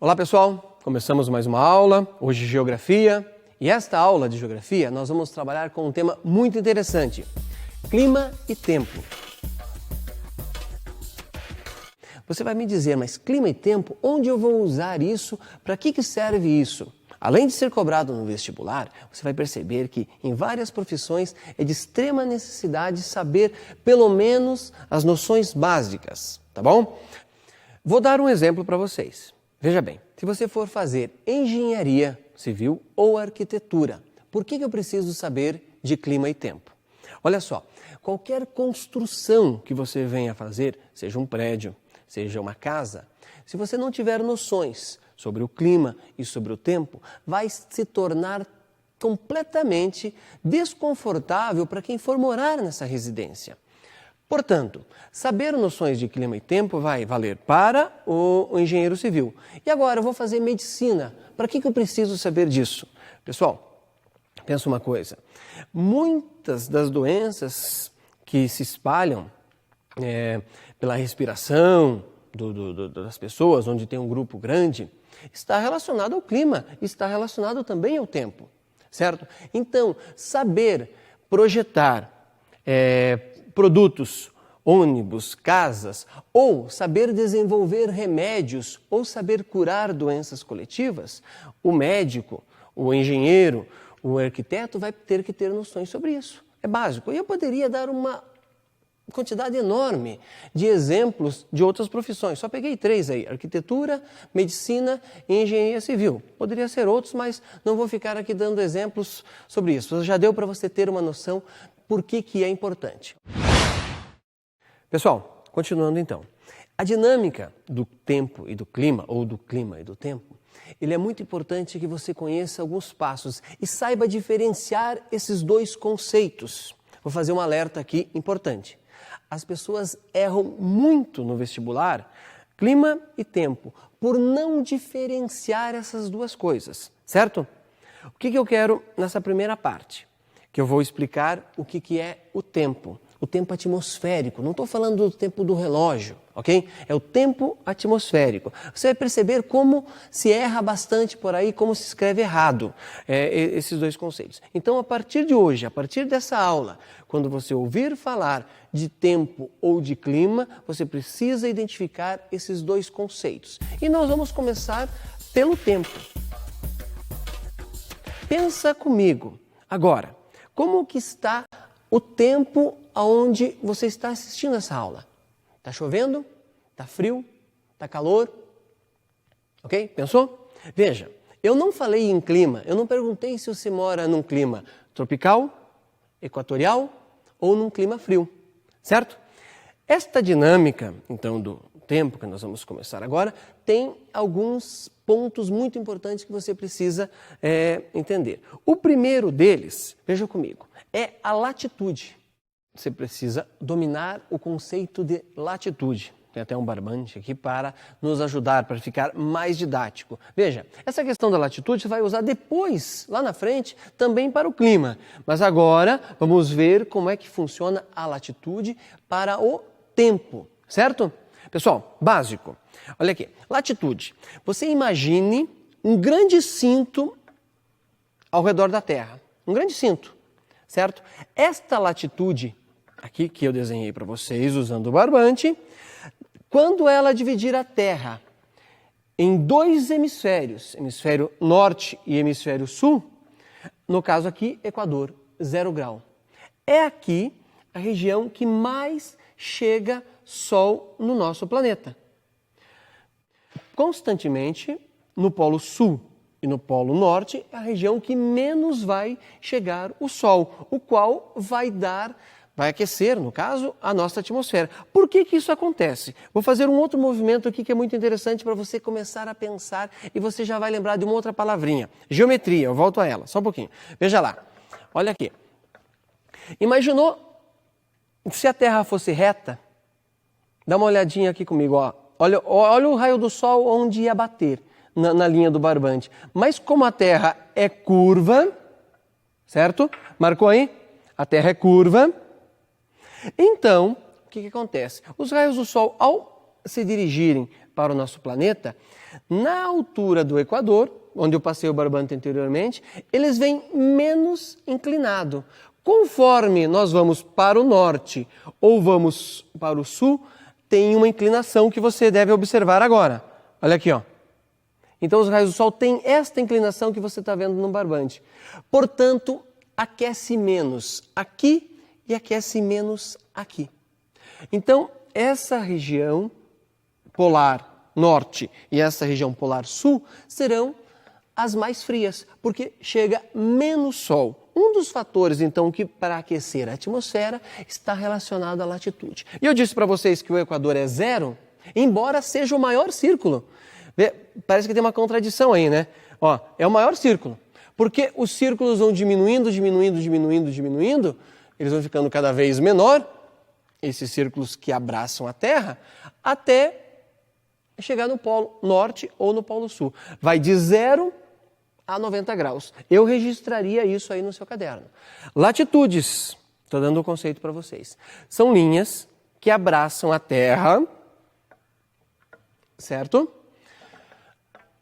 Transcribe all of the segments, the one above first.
Olá pessoal, começamos mais uma aula, hoje Geografia, e esta aula de Geografia nós vamos trabalhar com um tema muito interessante, clima e tempo. Você vai me dizer, mas clima e tempo, onde eu vou usar isso? Para que serve isso? Além de ser cobrado no vestibular, você vai perceber que em várias profissões é de extrema necessidade saber pelo menos as noções básicas, tá bom? Vou dar um exemplo para vocês. Veja bem, se você for fazer engenharia civil ou arquitetura, por que eu preciso saber de clima e tempo? Olha só, qualquer construção que você venha fazer, seja um prédio, seja uma casa, se você não tiver noções sobre o clima e sobre o tempo, vai se tornar completamente desconfortável para quem for morar nessa residência. Portanto, saber noções de clima e tempo vai valer para o engenheiro civil. E agora eu vou fazer medicina. Para que eu preciso saber disso? Pessoal, pensa uma coisa. Muitas das doenças que se espalham pela respiração das pessoas, onde tem um grupo grande, está relacionado ao clima, está relacionado também ao tempo, certo? Então, saber projetar produtos, ônibus, casas, ou saber desenvolver remédios, ou saber curar doenças coletivas, o médico, o engenheiro, o arquiteto vai ter que ter noções sobre isso. É básico. E eu poderia dar uma quantidade enorme de exemplos de outras profissões. Só peguei 3 aí, arquitetura, medicina e engenharia civil. Poderia ser outros, mas não vou ficar aqui dando exemplos sobre isso. Já deu para você ter uma noção por que é importante. Pessoal, continuando então. A dinâmica do tempo e do clima, ou do clima e do tempo, ele é muito importante que você conheça alguns passos e saiba diferenciar esses dois conceitos. Vou fazer um alerta aqui importante. As pessoas erram muito no vestibular, clima e tempo, por não diferenciar essas duas coisas, certo? O que eu quero nessa primeira parte? Que eu vou explicar o que é o tempo atmosférico. Não estou falando do tempo do relógio, ok? É o tempo atmosférico. Você vai perceber como se erra bastante por aí, como se escreve errado esses dois conceitos. Então, a partir de hoje, a partir dessa aula, quando você ouvir falar de tempo ou de clima, você precisa identificar esses dois conceitos. E nós vamos começar pelo tempo. Pensa comigo. Agora, como que está o tempo aonde você está assistindo essa aula? Está chovendo? Está frio? Está calor? Ok? Pensou? Veja, eu não falei em clima, eu não perguntei se você mora num clima tropical, equatorial ou num clima frio, certo? Esta dinâmica, então, do tempo que nós vamos começar agora, tem alguns pontos muito importantes que você precisa entender. O primeiro deles, veja comigo, é a latitude. Você precisa dominar o conceito de latitude. Tem até um barbante aqui para nos ajudar, para ficar mais didático. Veja, essa questão da latitude você vai usar depois, lá na frente, também para o clima. Mas agora vamos ver como é que funciona a latitude para o tempo, certo? Pessoal, básico. Olha aqui, latitude. Você imagine um grande cinto ao redor da Terra. Um grande cinto, certo? Esta latitude aqui que eu desenhei para vocês usando o barbante, quando ela dividir a Terra em 2 hemisférios, hemisfério norte e hemisfério sul, no caso aqui, Equador, 0 grau. É aqui a região que mais chega Sol no nosso planeta. Constantemente, no Polo Sul e no Polo Norte, é a região que menos vai chegar o Sol, o qual vai aquecer, no caso, a nossa atmosfera. Por que isso acontece? Vou fazer um outro movimento aqui que é muito interessante para você começar a pensar e você já vai lembrar de uma outra palavrinha. Geometria, eu volto a ela, só um pouquinho. Veja lá, olha aqui. Imaginou se a Terra fosse reta? Dá uma olhadinha aqui comigo, ó. Olha o raio do Sol onde ia bater na linha do barbante. Mas como a Terra é curva, certo? Marcou aí? A Terra é curva. Então, o que acontece? Os raios do Sol, ao se dirigirem para o nosso planeta, na altura do Equador, onde eu passei o barbante anteriormente, eles vêm menos inclinado. Conforme nós vamos para o norte ou vamos para o sul, tem uma inclinação que você deve observar agora. Olha aqui, ó. Então os raios do sol têm esta inclinação que você está vendo no barbante. Portanto, aquece menos aqui e aquece menos aqui. Então, essa região polar norte e essa região polar sul serão as mais frias, porque chega menos sol. Um dos fatores, então, que para aquecer a atmosfera está relacionado à latitude. E eu disse para vocês que o Equador é zero, embora seja o maior círculo. Parece que tem uma contradição aí, né? Ó, é o maior círculo, porque os círculos vão diminuindo, eles vão ficando cada vez menor, esses círculos que abraçam a Terra, até chegar no Polo Norte ou no Polo Sul. Vai de 0 a 90 graus. Eu registraria isso aí no seu caderno. Latitudes, estou dando um conceito para vocês. São linhas que abraçam a Terra, certo?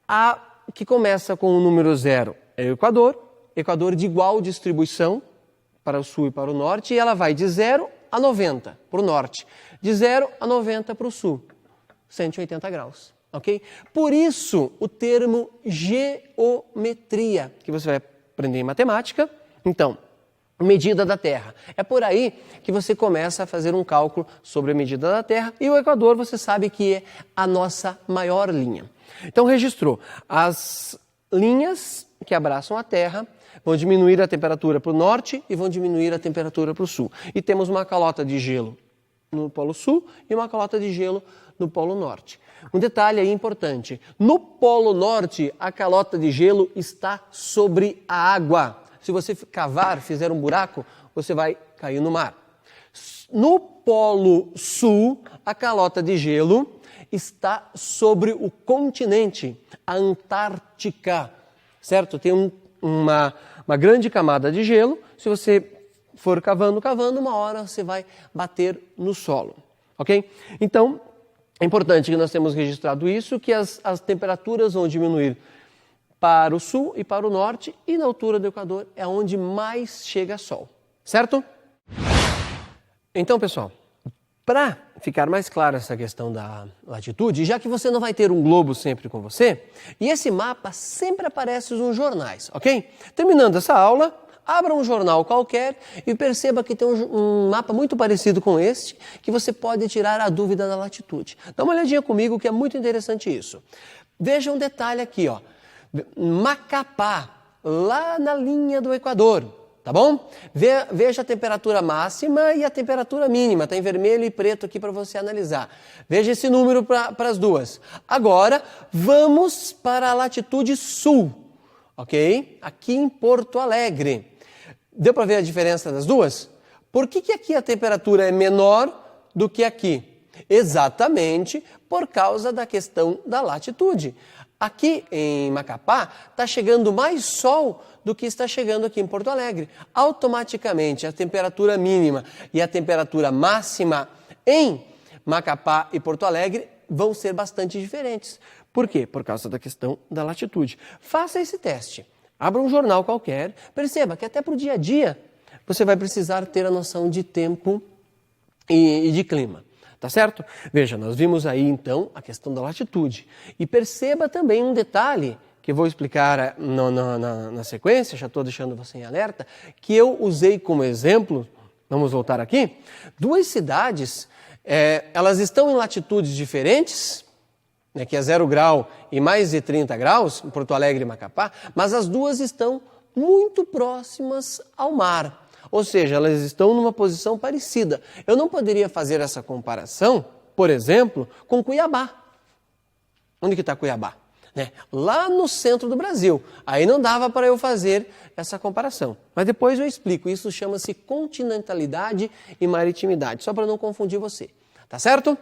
A que começa com o número 0 é o Equador de igual distribuição para o sul e para o norte, e ela vai de 0 a 90 para o norte, de 0 a 90 para o sul, 180 graus. Okay? Por isso, o termo geometria, que você vai aprender em matemática. Então, medida da Terra. É por aí que você começa a fazer um cálculo sobre a medida da Terra. E o Equador, você sabe que é a nossa maior linha. Então, registrou. As linhas que abraçam a Terra vão diminuir a temperatura para o norte e vão diminuir a temperatura para o sul. E temos uma calota de gelo no Polo Sul e uma calota de gelo no Polo Norte. Um detalhe aí importante, no Polo Norte a calota de gelo está sobre a água. Se você cavar, fizer um buraco, você vai cair no mar. No Polo Sul, a calota de gelo está sobre o continente, a Antártica, certo? Tem uma grande camada de gelo, se você for cavando, uma hora você vai bater no solo, ok? Então, é importante que nós temos registrado isso, que as temperaturas vão diminuir para o sul e para o norte, e na altura do Equador é onde mais chega sol, certo? Então, pessoal, para ficar mais clara essa questão da latitude, já que você não vai ter um globo sempre com você, e esse mapa sempre aparece nos jornais, ok? Terminando essa aula, abra um jornal qualquer e perceba que tem um mapa muito parecido com este, que você pode tirar a dúvida da latitude. Dá uma olhadinha comigo que é muito interessante isso. Veja um detalhe aqui, ó. Macapá, lá na linha do Equador, tá bom? Veja a temperatura máxima e a temperatura mínima, está em vermelho e preto aqui para você analisar. Veja esse número para as duas. Agora, vamos para a latitude sul, ok? Aqui em Porto Alegre. Deu para ver a diferença das duas? Por que aqui a temperatura é menor do que aqui? Exatamente por causa da questão da latitude. Aqui em Macapá está chegando mais sol do que está chegando aqui em Porto Alegre. Automaticamente a temperatura mínima e a temperatura máxima em Macapá e Porto Alegre vão ser bastante diferentes. Por quê? Por causa da questão da latitude. Faça esse teste. Abra um jornal qualquer, perceba que até para o dia a dia você vai precisar ter a noção de tempo e de clima, tá certo? Veja, nós vimos aí então a questão da latitude e perceba também um detalhe que eu vou explicar na sequência, já estou deixando você em alerta, que eu usei como exemplo, vamos voltar aqui, duas cidades, elas estão em latitudes diferentes, que é 0 grau e mais de 30 graus, em Porto Alegre e Macapá, mas as duas estão muito próximas ao mar. Ou seja, elas estão numa posição parecida. Eu não poderia fazer essa comparação, por exemplo, com Cuiabá. Onde que está Cuiabá? Lá no centro do Brasil. Aí não dava para eu fazer essa comparação. Mas depois eu explico. Isso chama-se continentalidade e maritimidade, só para não confundir você. Tá certo?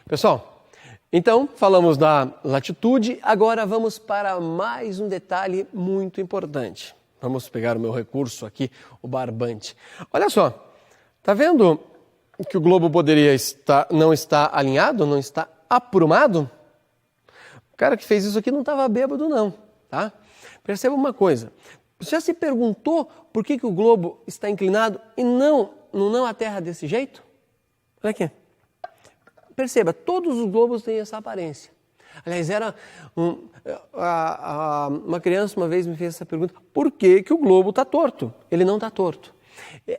Pessoal, então falamos da latitude, agora vamos para mais um detalhe muito importante. Vamos pegar o meu recurso aqui, o barbante. Olha só, tá vendo que o globo poderia não estar alinhado, não estar aprumado? O cara que fez isso aqui não estava bêbado não, tá? Perceba uma coisa, você já se perguntou por que o globo está inclinado e não a Terra desse jeito? Olha aqui. Perceba, todos os globos têm essa aparência. Aliás, uma criança uma vez me fez essa pergunta, por que o globo está torto? Ele não está torto.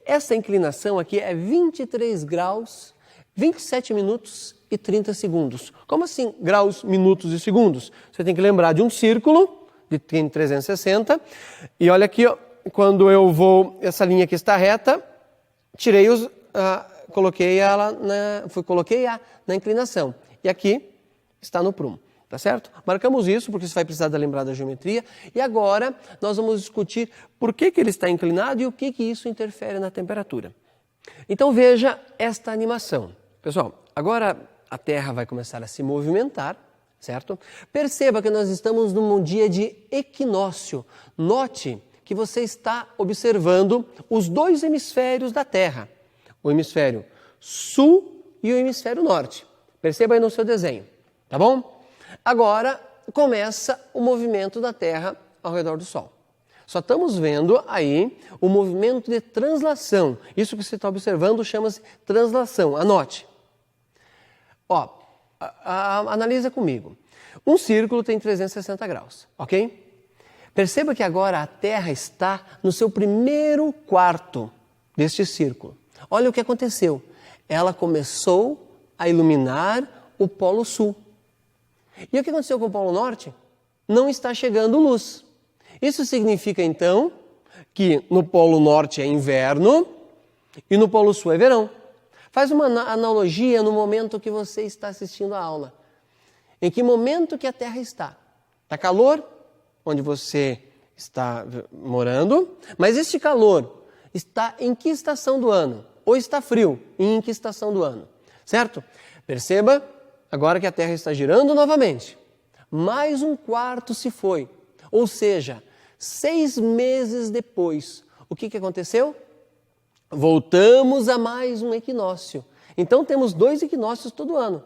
Essa inclinação aqui é 23 graus, 27 minutos e 30 segundos. Como assim graus, minutos e segundos? Você tem que lembrar de um círculo, tem 360, e olha aqui, ó, quando eu vou, essa linha aqui está reta, coloquei na inclinação. E aqui está no prumo, tá certo? Marcamos isso porque você vai precisar lembrar da geometria. E agora nós vamos discutir por que ele está inclinado e o que isso interfere na temperatura. Então veja esta animação. Pessoal, agora a Terra vai começar a se movimentar, certo? Perceba que nós estamos num dia de equinócio. Note que você está observando os dois hemisférios da Terra. O hemisfério sul e o hemisfério norte. Perceba aí no seu desenho, tá bom? Agora começa o movimento da Terra ao redor do Sol. Só estamos vendo aí o movimento de translação. Isso que você está observando chama-se translação. Anote. Ó, analisa comigo. Um círculo tem 360 graus, ok? Perceba que agora a Terra está no seu primeiro quarto deste círculo. Olha o que aconteceu. Ela começou a iluminar o Polo Sul. E o que aconteceu com o Polo Norte? Não está chegando luz. Isso significa, então, que no Polo Norte é inverno e no Polo Sul é verão. Faz uma analogia no momento que você está assistindo a aula. Em que momento que a Terra está? Está calor, onde você está morando, mas este calor está em que estação do ano? Ou está frio, e em que estação do ano? Certo? Perceba agora que a Terra está girando novamente. Mais um quarto se foi. Ou seja, 6 meses depois, o que aconteceu? Voltamos a mais um equinócio. Então temos 2 equinócios todo ano,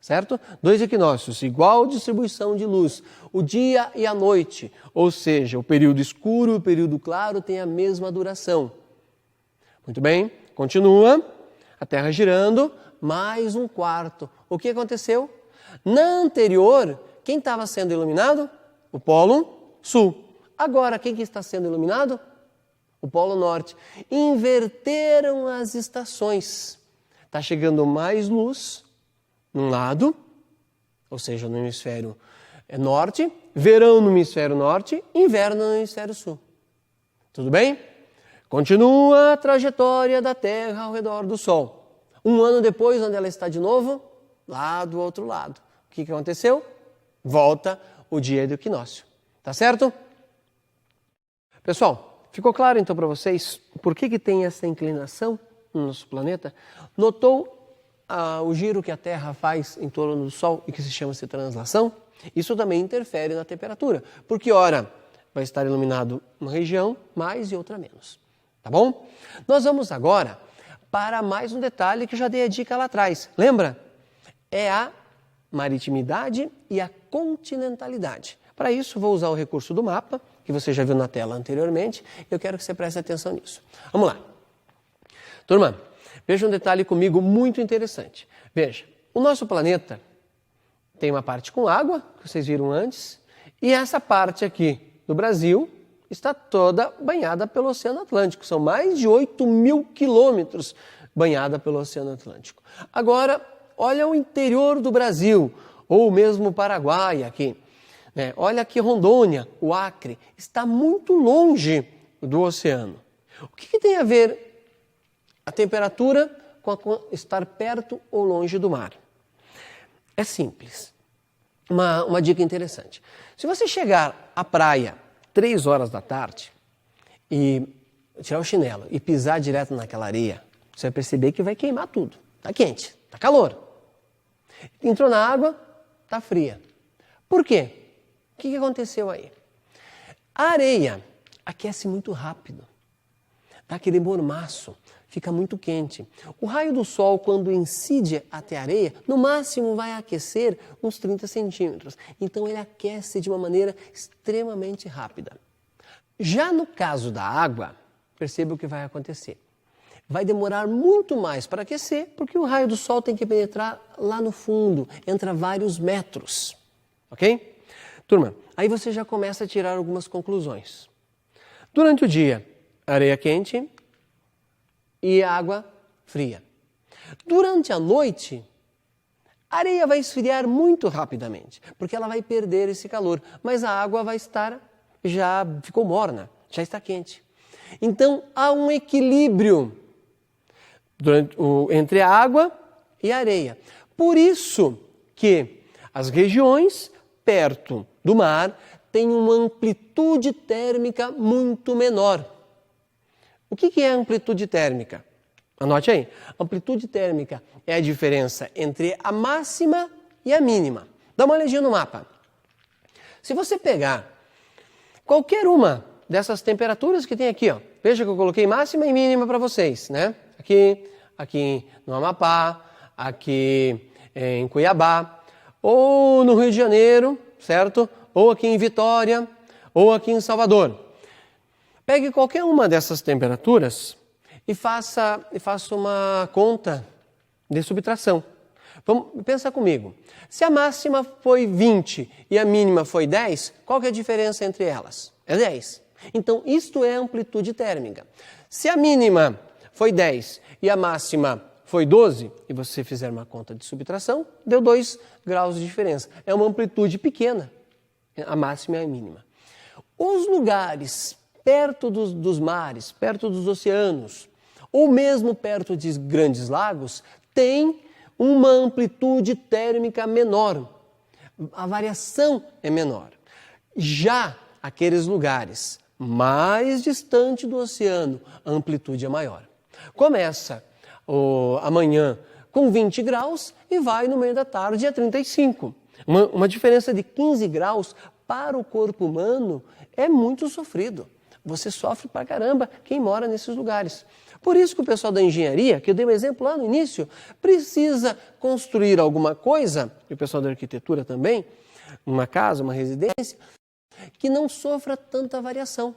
certo? 2 equinócios, igual distribuição de luz, o dia e a noite, ou seja, o período escuro e o período claro têm a mesma duração. Muito bem, continua, a Terra girando, mais um quarto. O que aconteceu? Na anterior, quem estava sendo iluminado? O Polo Sul. Agora, quem que está sendo iluminado? O Polo Norte. Inverteram as estações. Está chegando mais luz num lado, ou seja, no hemisfério norte, verão no hemisfério norte, inverno no hemisfério sul. Tudo bem? Continua a trajetória da Terra ao redor do Sol. Um ano depois, onde ela está de novo? Lá do outro lado. O que aconteceu? Volta o dia do equinócio. Tá certo? Pessoal, ficou claro então para vocês por que tem essa inclinação no nosso planeta? Notou o giro que a Terra faz em torno do Sol e que se chama-se translação? Isso também interfere na temperatura, porque ora vai estar iluminado uma região mais e outra menos. Tá bom? Nós vamos agora para mais um detalhe que eu já dei a dica lá atrás. Lembra? É a maritimidade e a continentalidade. Para isso, vou usar o recurso do mapa, que você já viu na tela anteriormente, e eu quero que você preste atenção nisso. Vamos lá. Turma, veja um detalhe comigo muito interessante. Veja, o nosso planeta tem uma parte com água, que vocês viram antes, e essa parte aqui do Brasil está toda banhada pelo Oceano Atlântico. São mais de 8.000 quilômetros banhada pelo Oceano Atlântico. Agora, olha o interior do Brasil, ou mesmo o Paraguai aqui. Olha aqui Rondônia, o Acre, está muito longe do oceano. O que tem a ver a temperatura com estar perto ou longe do mar? É simples. Uma dica interessante. Se você chegar à praia 3 horas da tarde e tirar o chinelo e pisar direto naquela areia, você vai perceber que vai queimar tudo. Está quente, está calor. Entrou na água, está fria. Por quê? O que aconteceu aí? A areia aquece muito rápido. Dá aquele mormaço. fica muito quente. O raio do sol, quando incide até a areia, no máximo vai aquecer uns 30 centímetros. Então ele aquece de uma maneira extremamente rápida. Já no caso da água, perceba o que vai acontecer. Vai demorar muito mais para aquecer, porque o raio do sol tem que penetrar lá no fundo, entre vários metros. Ok? Turma, aí você já começa a tirar algumas conclusões. Durante o dia, areia quente e água fria. Durante a noite, a areia vai esfriar muito rapidamente, porque ela vai perder esse calor, mas a água vai estar, já ficou morna, já está quente. Então, há um equilíbrio entre a água e a areia. Por isso que as regiões perto do mar têm uma amplitude térmica muito menor. O que é amplitude térmica? Anote aí. Amplitude térmica é a diferença entre a máxima e a mínima. Dá uma olhadinha no mapa. Se você pegar qualquer uma dessas temperaturas que tem aqui, ó, veja que eu coloquei máxima e mínima para vocês, né? Aqui no Amapá, aqui em Cuiabá, ou no Rio de Janeiro, certo? Ou aqui em Vitória, ou aqui em Salvador. Pegue qualquer uma dessas temperaturas e faça uma conta de subtração. Pensa comigo. Se a máxima foi 20 e a mínima foi 10, qual que é a diferença entre elas? É 10. Então, isto é amplitude térmica. Se a mínima foi 10 e a máxima foi 12, e você fizer uma conta de subtração, deu 2 graus de diferença. É uma amplitude pequena, a máxima e a mínima. Os lugares perto dos mares, perto dos oceanos, ou mesmo perto de grandes lagos, têm uma amplitude térmica menor. A variação é menor. Já aqueles lugares mais distantes do oceano, a amplitude é maior. Começa amanhã com 20 graus e vai no meio da tarde a 35. Uma diferença de 15 graus para o corpo humano é muito sofrido. Você sofre pra caramba quem mora nesses lugares. Por isso que o pessoal da engenharia, que eu dei um exemplo lá no início, precisa construir alguma coisa, e o pessoal da arquitetura também, uma casa, uma residência, que não sofra tanta variação.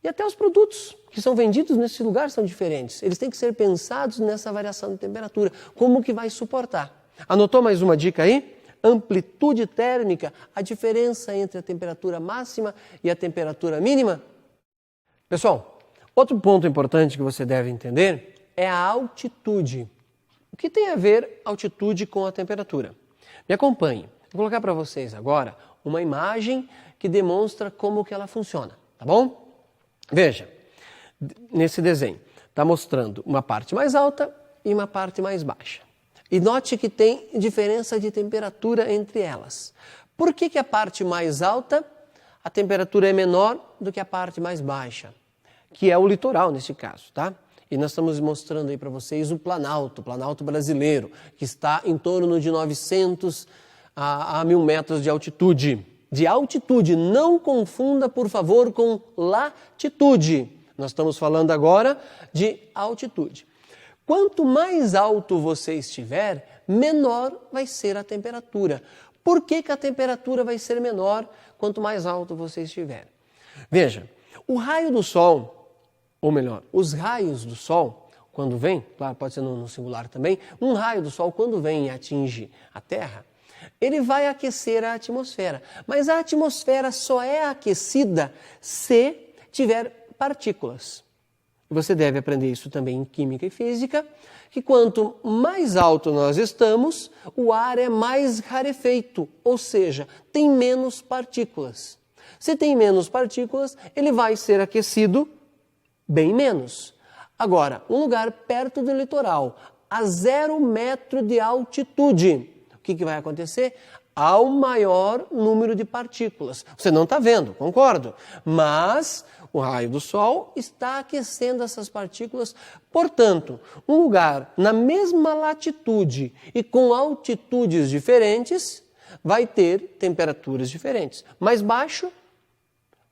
E até os produtos que são vendidos nesse lugar são diferentes. Eles têm que ser pensados nessa variação de temperatura. Como que vai suportar? Anotou mais uma dica aí? Amplitude térmica, a diferença entre a temperatura máxima e a temperatura mínima. Pessoal, outro ponto importante que você deve entender é a altitude. O que tem a ver altitude com a temperatura? Me acompanhe. Vou colocar para vocês agora uma imagem que demonstra como que ela funciona, tá bom? Veja, nesse desenho, está mostrando uma parte mais alta e uma parte mais baixa. E note que tem diferença de temperatura entre elas. Por que a parte mais alta, a temperatura é menor do que a parte mais baixa? Que é o litoral nesse caso, tá? E nós estamos mostrando aí para vocês o Planalto brasileiro, que está em torno de 900 a 1.000 metros de altitude. De altitude, não confunda, por favor, com latitude. Nós estamos falando agora de altitude. Quanto mais alto você estiver, menor vai ser a temperatura. Por que a temperatura vai ser menor quanto mais alto você estiver? Veja, o raio do sol, ou melhor, os raios do sol, quando vem, claro, pode ser no singular também, um raio do sol, quando vem e atinge a Terra, ele vai aquecer a atmosfera. Mas a atmosfera só é aquecida se tiver partículas. Você deve aprender isso também em Química e Física, que quanto mais alto nós estamos, o ar é mais rarefeito, ou seja, tem menos partículas. Se tem menos partículas, ele vai ser aquecido bem menos. Agora, um lugar perto do litoral, a 0 metro de altitude, o que vai acontecer? Há um maior número de partículas. Você não está vendo, concordo, mas o raio do sol está aquecendo essas partículas. Portanto, um lugar na mesma latitude e com altitudes diferentes vai ter temperaturas diferentes. Mais baixo,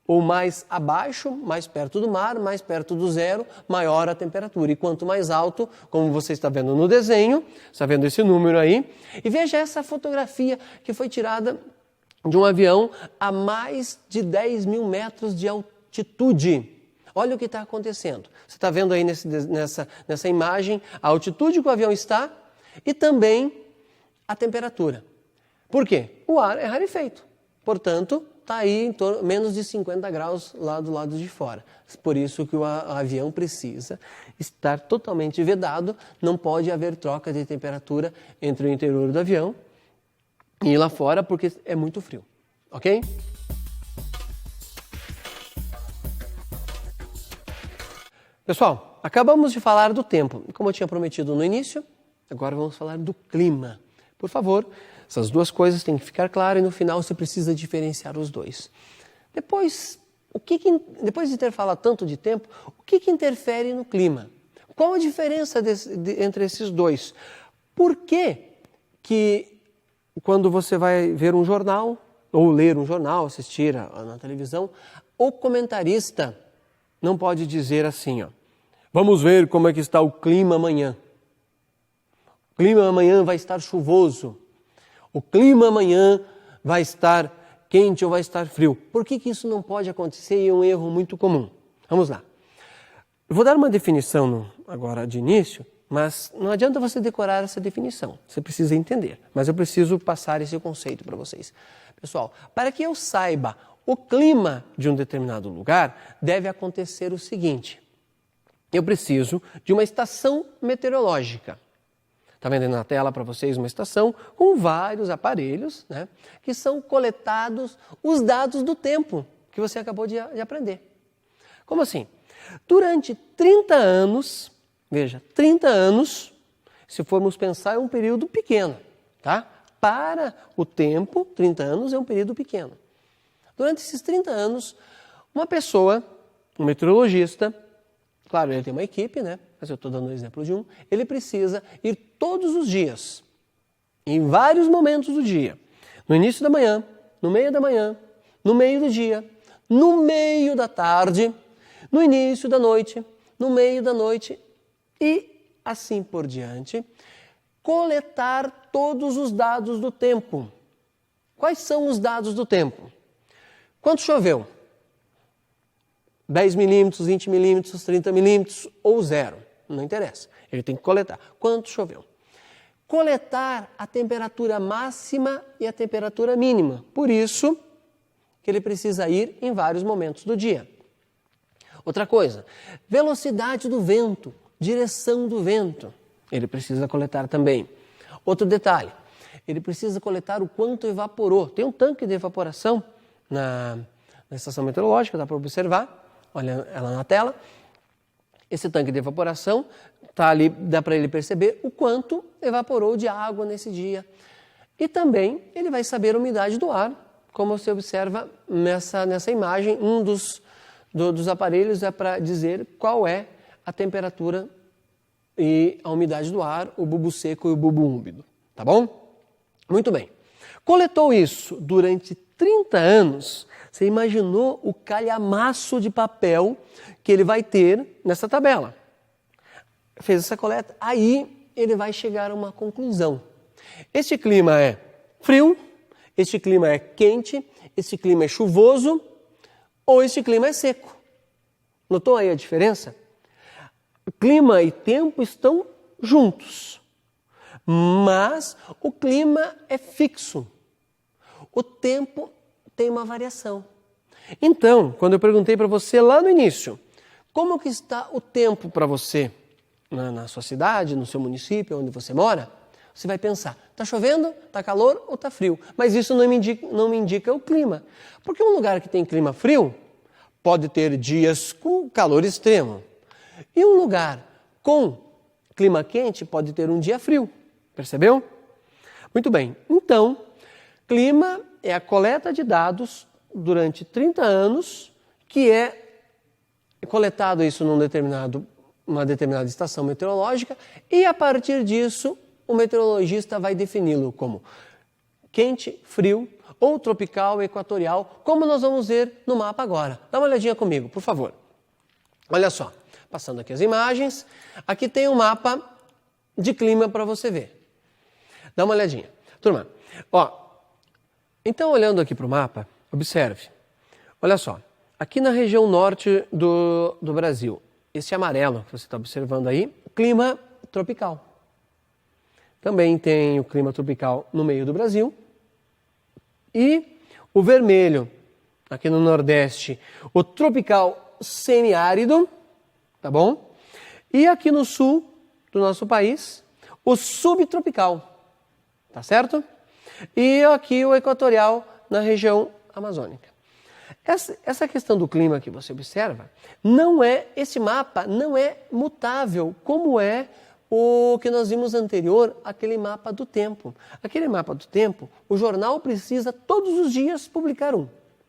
ou mais abaixo, mais perto do mar, mais perto do zero, maior a temperatura. E quanto mais alto, como você está vendo no desenho, está vendo esse número aí, e veja essa fotografia que foi tirada de um avião a mais de 10 mil metros de altitude. Olha o que está acontecendo. Você está vendo aí nessa imagem a altitude que o avião está e também a temperatura. Por quê? O ar é rarefeito. Portanto, está aí em torno, menos de 50 graus lá do lado de fora. Por isso que o avião precisa estar totalmente vedado, não pode haver troca de temperatura entre o interior do avião e lá fora, porque é muito frio. Ok? Pessoal, acabamos de falar do tempo. Como eu tinha prometido no início, agora vamos falar do clima. Por favor, essas duas coisas têm que ficar claras e no final você precisa diferenciar os dois. Depois de ter falado tanto de tempo, o que interfere no clima? Qual a diferença entre esses dois? Por que quando você vai ver um jornal, ou ler um jornal, assistir na televisão, o comentarista não pode dizer assim, ó, vamos ver como é que está o clima amanhã. O clima amanhã vai estar chuvoso. O clima amanhã vai estar quente ou vai estar frio. Por que isso não pode acontecer e é um erro muito comum? Vamos lá. Eu vou dar uma definição agora de início, mas não adianta você decorar essa definição. Você precisa entender. Mas eu preciso passar esse conceito para vocês. Pessoal, para que eu saiba o clima de um determinado lugar, deve acontecer o seguinte. Eu preciso de uma estação meteorológica. Está vendo na tela para vocês uma estação com vários aparelhos, né, que são coletados os dados do tempo que você acabou de aprender. Como assim? Durante 30 anos, veja, 30 anos, se formos pensar, é um período pequeno, tá? Para o tempo, 30 anos é um período pequeno. Durante esses 30 anos, uma pessoa, um meteorologista, claro, ele tem uma equipe, né? Mas eu estou dando um exemplo de um, ele precisa ir todos os dias, em vários momentos do dia, no início da manhã, no meio da manhã, no meio do dia, no meio da tarde, no início da noite, no meio da noite e assim por diante, coletar todos os dados do tempo. Quais são os dados do tempo? Quanto choveu? 10 milímetros, 20 milímetros, 30 milímetros ou zero? Não interessa. Ele tem que coletar. Quanto choveu? Coletar a temperatura máxima e a temperatura mínima. Por isso que ele precisa ir em vários momentos do dia. Outra coisa, velocidade do vento, direção do vento. Ele precisa coletar também. Outro detalhe, ele precisa coletar o quanto evaporou. Tem um tanque de evaporação na estação meteorológica, dá para observar, olha ela na tela. Esse tanque de evaporação está ali, dá para ele perceber o quanto evaporou de água nesse dia. E também ele vai saber a umidade do ar, como você observa nessa imagem, um dos aparelhos é para dizer qual é a temperatura e a umidade do ar, o bulbo seco e o bulbo úmido, tá bom? Muito bem. Coletou isso durante 30 anos, você imaginou o calhamaço de papel que ele vai ter nessa tabela. Fez essa coleta, aí ele vai chegar a uma conclusão. Este clima é frio, este clima é quente, este clima é chuvoso ou este clima é seco. Notou aí a diferença? Clima e tempo estão juntos, mas o clima é fixo. O tempo tem uma variação. Então, quando eu perguntei para você lá no início, como que está o tempo para você na sua cidade, no seu município, onde você mora, você vai pensar, está chovendo, está calor ou está frio? Mas isso não me indica o clima. Porque um lugar que tem clima frio pode ter dias com calor extremo. E um lugar com clima quente pode ter um dia frio. Percebeu? Muito bem. Então, clima é a coleta de dados durante 30 anos, que é coletado isso numa determinada estação meteorológica, e a partir disso o meteorologista vai defini-lo como quente, frio, ou tropical, equatorial, como nós vamos ver no mapa agora. Dá uma olhadinha comigo, por favor. Olha só, passando aqui as imagens, aqui tem um mapa de clima para você ver. Dá uma olhadinha. Turma, então olhando aqui para o mapa, observe. Olha só, aqui na região norte do Brasil, esse amarelo que você está observando aí, clima tropical. Também tem o clima tropical no meio do Brasil. E o vermelho, aqui no Nordeste, o tropical semiárido, tá bom? E aqui no sul do nosso país, o subtropical, tá certo? E aqui o equatorial na região amazônica. Essa questão do clima que você observa, esse mapa não é mutável, como é o que nós vimos anterior, aquele mapa do tempo. Aquele mapa do tempo, o jornal precisa todos os dias publicar um.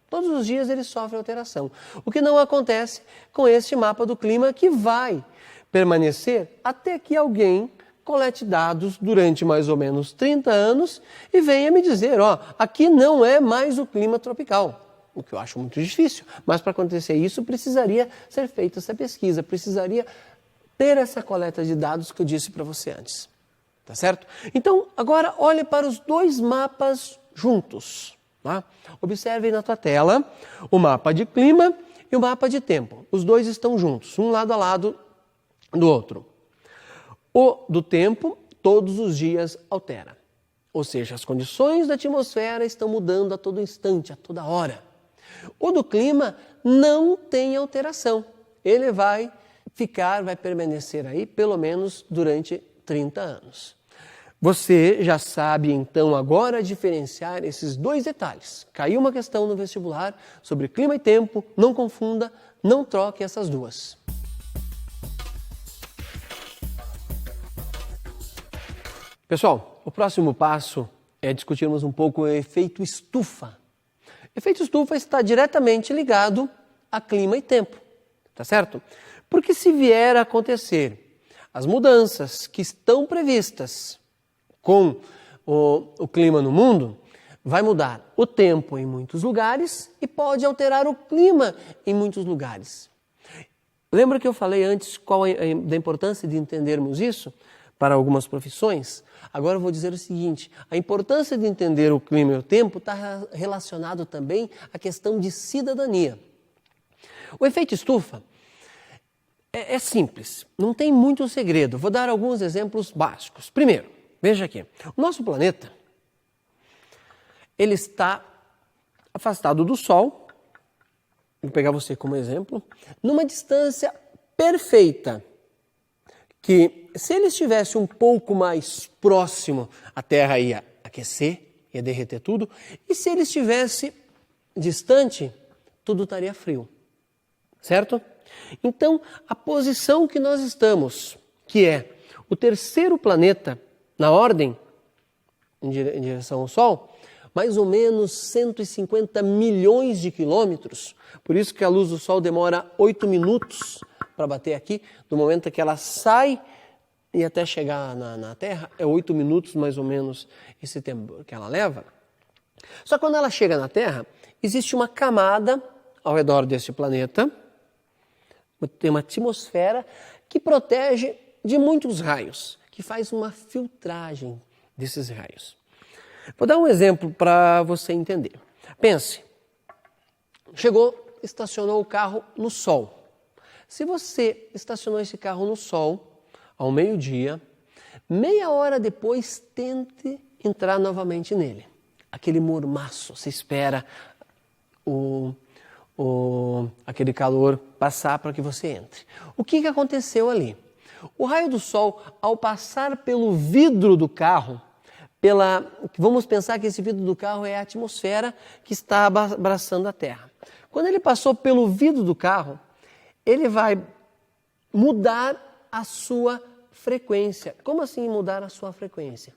Todos os dias ele sofre alteração. O que não acontece com esse mapa do clima, que vai permanecer até que alguém colete dados durante mais ou menos 30 anos e venha me dizer, aqui não é mais o clima tropical. O que eu acho muito difícil. Mas para acontecer isso, precisaria ser feita essa pesquisa, precisaria ter essa coleta de dados que eu disse para você antes. Tá certo? Então, agora olhe para os dois mapas juntos. Tá? Observe na tua tela o mapa de clima e o mapa de tempo. Os dois estão juntos, um lado a lado do outro. O do tempo, todos os dias altera. Ou seja, as condições da atmosfera estão mudando a todo instante, a toda hora. O do clima não tem alteração. Ele vai permanecer aí pelo menos durante 30 anos. Você já sabe então agora diferenciar esses dois detalhes. Caiu uma questão no vestibular sobre clima e tempo, não confunda, não troque essas duas. Pessoal, o próximo passo é discutirmos um pouco o efeito estufa. O efeito estufa está diretamente ligado a clima e tempo, tá certo? Porque se vier a acontecer as mudanças que estão previstas com o clima no mundo, vai mudar o tempo em muitos lugares e pode alterar o clima em muitos lugares. Lembra que eu falei antes da importância de entendermos isso para algumas profissões? Agora eu vou dizer o seguinte, a importância de entender o clima e o tempo está relacionado também à questão de cidadania. O efeito estufa é simples, não tem muito segredo. Vou dar alguns exemplos básicos. Primeiro, veja aqui, o nosso planeta, ele está afastado do Sol, vou pegar você como exemplo, numa distância perfeita, que se ele estivesse um pouco mais próximo, a Terra ia aquecer, ia derreter tudo, e se ele estivesse distante, tudo estaria frio, certo? Então, a posição que nós estamos, que é o terceiro planeta na ordem, em direção ao Sol, mais ou menos 150 milhões de quilômetros, por isso que a luz do Sol demora 8 minutos para bater aqui, do momento que ela sai e até chegar na Terra, é 8 minutos mais ou menos esse tempo que ela leva. Só que quando ela chega na Terra, existe uma camada ao redor desse planeta, tem uma atmosfera que protege de muitos raios, que faz uma filtragem desses raios. Vou dar um exemplo para você entender. Pense, chegou, estacionou o carro no sol. Se você estacionou esse carro no sol, ao meio-dia, meia hora depois, tente entrar novamente nele. Aquele mormaço, você espera aquele calor passar para que você entre. O que aconteceu ali? O raio do sol, ao passar pelo vidro do carro, vamos pensar que esse vidro do carro é a atmosfera que está abraçando a Terra. Quando ele passou pelo vidro do carro, ele vai mudar a sua frequência. Como assim mudar a sua frequência?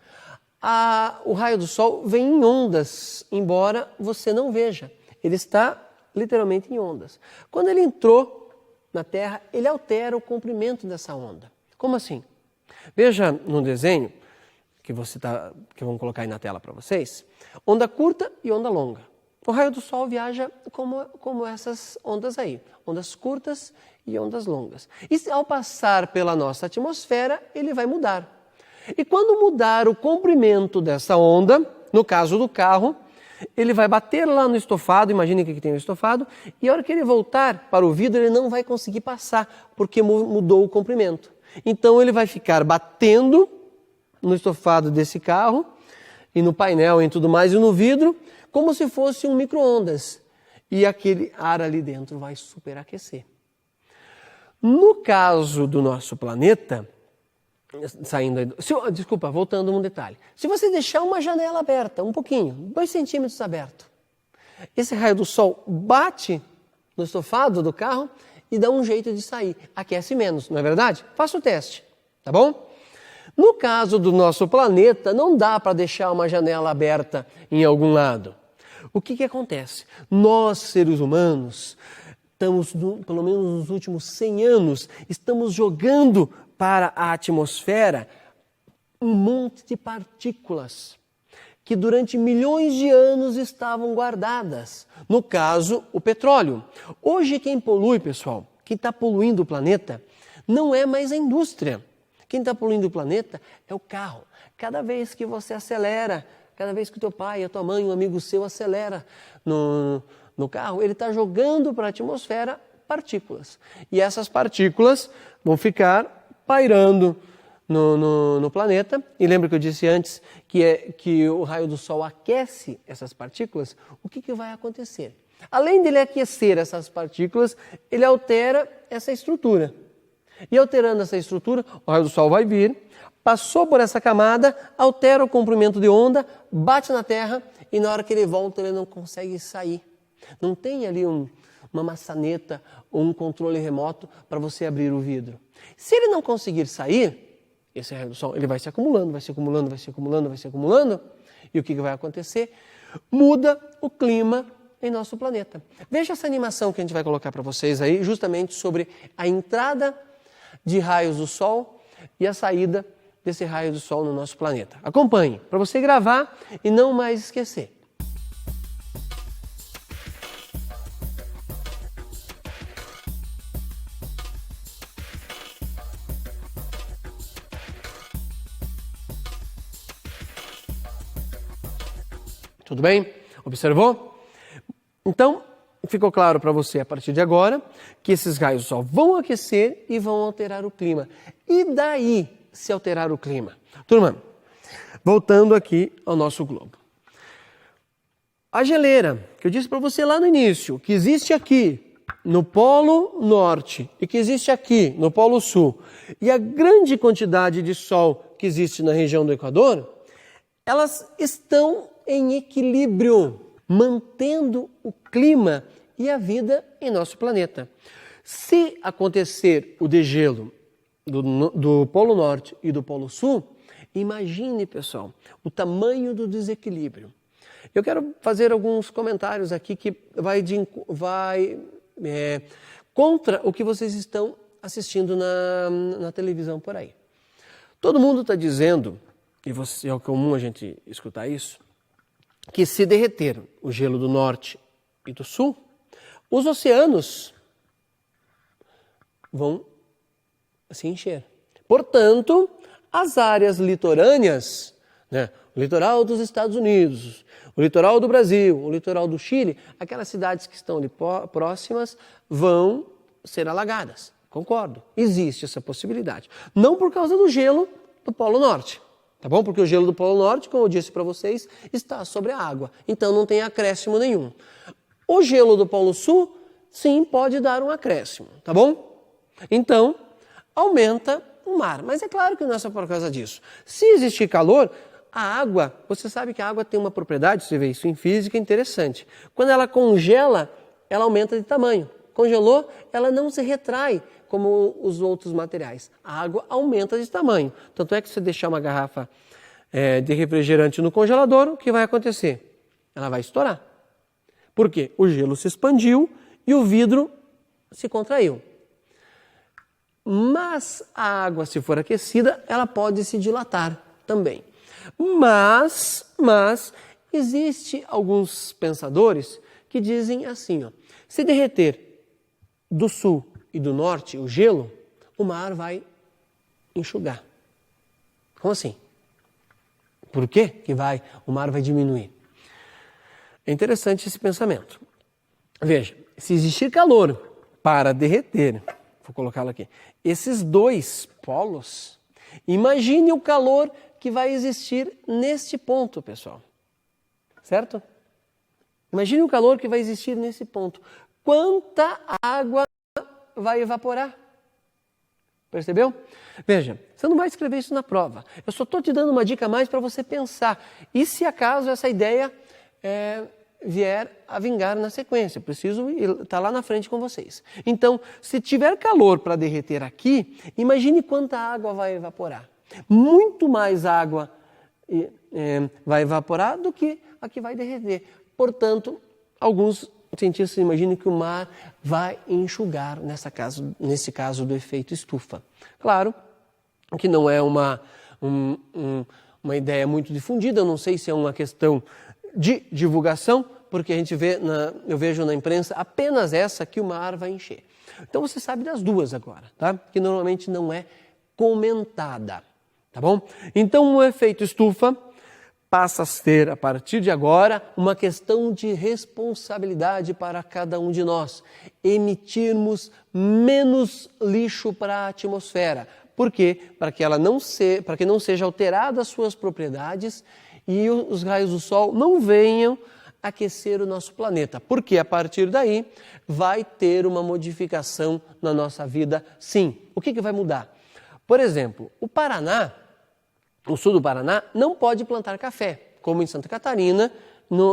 O raio do sol vem em ondas, embora você não veja. Ele está literalmente em ondas. Quando ele entrou na Terra, ele altera o comprimento dessa onda. Como assim? Veja no desenho que vamos colocar aí na tela para vocês, onda curta e onda longa. O raio do Sol viaja como essas ondas aí, ondas curtas e ondas longas. E ao passar pela nossa atmosfera, ele vai mudar. E quando mudar o comprimento dessa onda, no caso do carro, ele vai bater lá no estofado, imagine que aqui tem o estofado, e a hora que ele voltar para o vidro, ele não vai conseguir passar, porque mudou o comprimento. Então ele vai ficar batendo no estofado desse carro, e no painel e tudo mais, e no vidro, como se fosse um micro-ondas. E aquele ar ali dentro vai superaquecer. No caso do nosso planeta, voltando um detalhe. Se você deixar uma janela aberta, um pouquinho, 2 centímetros aberto, esse raio do Sol bate no estofado do carro e dá um jeito de sair. Aquece menos, não é verdade? Faça o teste, tá bom? No caso do nosso planeta, não dá para deixar uma janela aberta em algum lado. O que acontece? Nós, seres humanos, estamos, pelo menos nos últimos 100 anos, estamos jogando para a atmosfera um monte de partículas que durante milhões de anos estavam guardadas. No caso, o petróleo. Hoje quem polui, pessoal, quem está poluindo o planeta, não é mais a indústria. Quem está poluindo o planeta é o carro. Cada vez que você acelera, cada vez que o teu pai, a tua mãe, um amigo seu acelera no carro, ele está jogando para a atmosfera partículas. E essas partículas vão ficar pairando no planeta. E lembra que eu disse antes que o raio do Sol aquece essas partículas? O que vai acontecer? Além dele aquecer essas partículas, ele altera essa estrutura. E alterando essa estrutura, o raio do Sol vai vir, passou por essa camada, altera o comprimento de onda, bate na Terra e na hora que ele volta ele não consegue sair. Não tem ali uma maçaneta ou um controle remoto para você abrir o vidro. Se ele não conseguir sair, esse raio do Sol ele vai se acumulando, vai se acumulando, vai se acumulando, vai se acumulando. E o que vai acontecer? Muda o clima em nosso planeta. Veja essa animação que a gente vai colocar para vocês aí, justamente sobre a entrada de raios do Sol e a saída desse raio do Sol no nosso planeta. Acompanhe, para você gravar e não mais esquecer. Tudo bem? Observou? Então, ficou claro para você a partir de agora que esses raios do Sol vão aquecer e vão alterar o clima. E daí se alterar o clima? Turma, voltando aqui ao nosso globo. A geleira, que eu disse para você lá no início, que existe aqui no Polo Norte e que existe aqui no Polo Sul, e a grande quantidade de Sol que existe na região do Equador, elas estão em equilíbrio, mantendo o clima e a vida em nosso planeta. Se acontecer o degelo do Polo Norte e do Polo Sul, imagine, pessoal, o tamanho do desequilíbrio. Eu quero fazer alguns comentários aqui que vai contra o que vocês estão assistindo na televisão por aí. Todo mundo está dizendo, e é comum a gente escutar isso, que se derreter o gelo do norte e do sul, os oceanos vão se encher. Portanto, as áreas litorâneas, o litoral dos Estados Unidos, o litoral do Brasil, o litoral do Chile, aquelas cidades que estão ali próximas vão ser alagadas. Concordo, existe essa possibilidade. Não por causa do gelo do Polo Norte. Tá bom? Porque o gelo do Polo Norte, como eu disse para vocês, está sobre a água. Então não tem acréscimo nenhum. O gelo do Polo Sul, sim, pode dar um acréscimo. Tá bom? Então, aumenta o mar. Mas é claro que não é só por causa disso. Se existir calor, a água, você sabe que a água tem uma propriedade, você vê isso em física, interessante. Quando ela congela, ela aumenta de tamanho. Congelou, ela não se retrai como os outros materiais. A água aumenta de tamanho. Tanto é que se você deixar uma garrafa de refrigerante no congelador, o que vai acontecer? Ela vai estourar. Por quê? O gelo se expandiu e o vidro se contraiu. Mas a água, se for aquecida, ela pode se dilatar também. Mas existe alguns pensadores que dizem assim, ó, se derreter do sul e do norte o gelo, o mar vai enxugar. Como assim? Por que o mar vai diminuir? É interessante esse pensamento. Veja, se existir calor para derreter, vou colocá-lo aqui, esses dois polos, imagine o calor que vai existir neste ponto, pessoal. Certo? Imagine o calor que vai existir nesse ponto. Quanta água vai evaporar? Percebeu? Veja, você não vai escrever isso na prova. Eu só estou te dando uma dica a mais para você pensar. E se acaso essa ideia vier a vingar na sequência? Eu preciso estar lá na frente com vocês. Então, se tiver calor para derreter aqui, imagine quanta água vai evaporar. Muito mais água vai evaporar do que a que vai derreter. Portanto, alguns cientistas imaginam que o mar vai enxugar nesse caso do efeito estufa. Claro que não é uma ideia muito difundida, eu não sei se é uma questão de divulgação, porque eu vejo na imprensa apenas essa que o mar vai encher. Então você sabe das duas agora, tá? Que normalmente não é comentada, tá bom? Então o efeito estufa passa a ser, a partir de agora, uma questão de responsabilidade para cada um de nós. Emitirmos menos lixo para a atmosfera. Por quê? Para que não seja alterada as suas propriedades e os raios do sol não venham aquecer o nosso planeta. Porque a partir daí vai ter uma modificação na nossa vida, sim. O que vai mudar? Por exemplo, o sul do Paraná não pode plantar café, como em Santa Catarina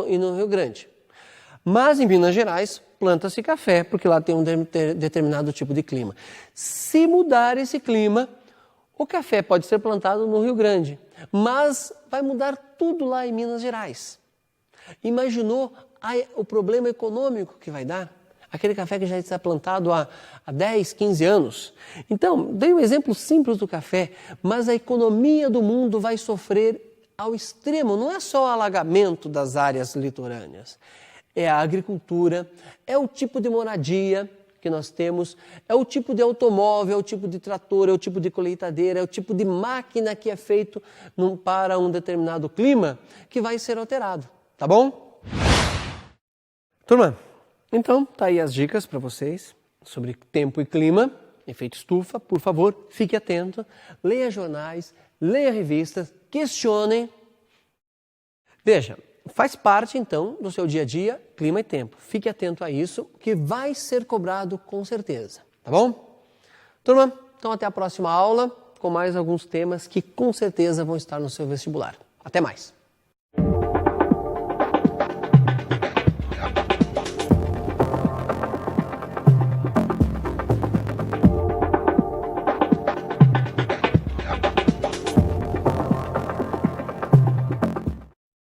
e no Rio Grande. Mas em Minas Gerais planta-se café, porque lá tem um determinado tipo de clima. Se mudar esse clima, o café pode ser plantado no Rio Grande, mas vai mudar tudo lá em Minas Gerais. Imaginou o problema econômico que vai dar? Aquele café que já está plantado há 10, 15 anos. Então, dei um exemplo simples do café, mas a economia do mundo vai sofrer ao extremo. Não é só o alagamento das áreas litorâneas. É a agricultura, é o tipo de moradia que nós temos, é o tipo de automóvel, é o tipo de trator, é o tipo de colheitadeira, é o tipo de máquina que é feito para um determinado clima que vai ser alterado. Tá bom? Turma, então, tá aí as dicas para vocês sobre tempo e clima, efeito estufa. Por favor, fique atento, leia jornais, leia revistas, questionem. Veja, faz parte então do seu dia a dia, clima e tempo. Fique atento a isso, que vai ser cobrado com certeza, tá bom? Turma, então até a próxima aula com mais alguns temas que com certeza vão estar no seu vestibular. Até mais!